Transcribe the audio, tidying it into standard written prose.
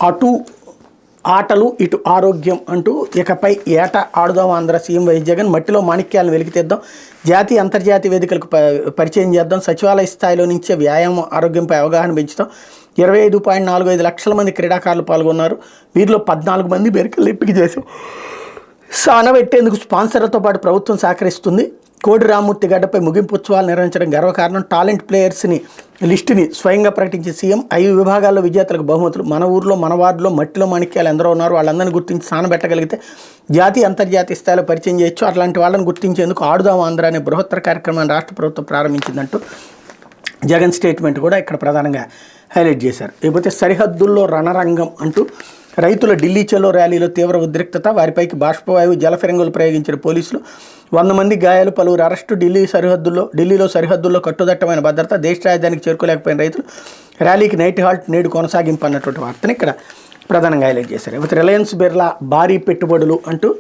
అటు ఆటలు ఇటు ఆరోగ్యం అంటూ ఇకపై ఏటా ఆడుదాం ఆంధ్ర సీఎం వైఎస్ జగన్. మట్టిలో మాణిక్యాలను వెలికితీద్దాం, జాతీయ అంతర్జాతీయ వేదికలకు పరిచయం చేద్దాం, సచివాలయ స్థాయిలో నుంచే వ్యాయామం ఆరోగ్యంపై అవగాహన పెంచుతాం. 25.45 లక్షల మంది క్రీడాకారులు పాల్గొన్నారు. వీరిలో 14 మంది మెరికల్ ఎంపిక చేశాం. సానబెట్టేందుకు స్పాన్సర్లతో పాటు ప్రభుత్వం సహకరిస్తుంది. కోడి రామ్మూర్తి గడ్డపై ముగింపు ఉత్సవాలు నిర్వహించడం గర్వకారణం. టాలెంట్ ప్లేయర్స్ని లిస్టుని స్వయంగా ప్రకటించే సీఎం. 5 విభాగాల్లో విజేతలకు బహుమతులు. మన ఊర్లో మన వార్డులో మట్టిలో మాణిక్యాలు ఎందరో ఉన్నారు, వాళ్ళందరినీ గుర్తించి సానబెట్టగలిగితే జాతీయ అంతర్జాతీయ స్థాయిలో పరిచయం చేయొచ్చు. అట్లాంటి వాళ్ళని గుర్తించేందుకు ఆడుదాం ఆంధ్ర అనే బృహత్తర కార్యక్రమాన్ని రాష్ట్ర ప్రభుత్వం ప్రారంభించిందంటూ జగన్ స్టేట్మెంట్ కూడా ఇక్కడ ప్రధానంగా హైలైట్ చేశారు. లేకపోతే సరిహద్దుల్లో రణరంగం అంటూ రైతుల ఢిల్లీ చలో ర్యాలీలో తీవ్ర ఉద్రిక్తత, వారిపైకి బాష్పవాయువు జలఫిరంగులు ప్రయోగించిన పోలీసులు, 100 మంది గాయాలు, పలువురు అరెస్టు. ఢిల్లీలో సరిహద్దుల్లో కట్టుదట్టమైన భద్రత, దేశ రాజధానికి చేరుకోలేకపోయిన రైతులు, ర్యాలీకి నైట్ హాల్ట్ నేడు కొనసాగింపు అన్నటువంటి వార్తని ఇక్కడ ప్రధానంగా హైలైట్ చేశారు. లేకపోతే రిలయన్స్ బిర్లా భారీ పెట్టుబడులు అంటూ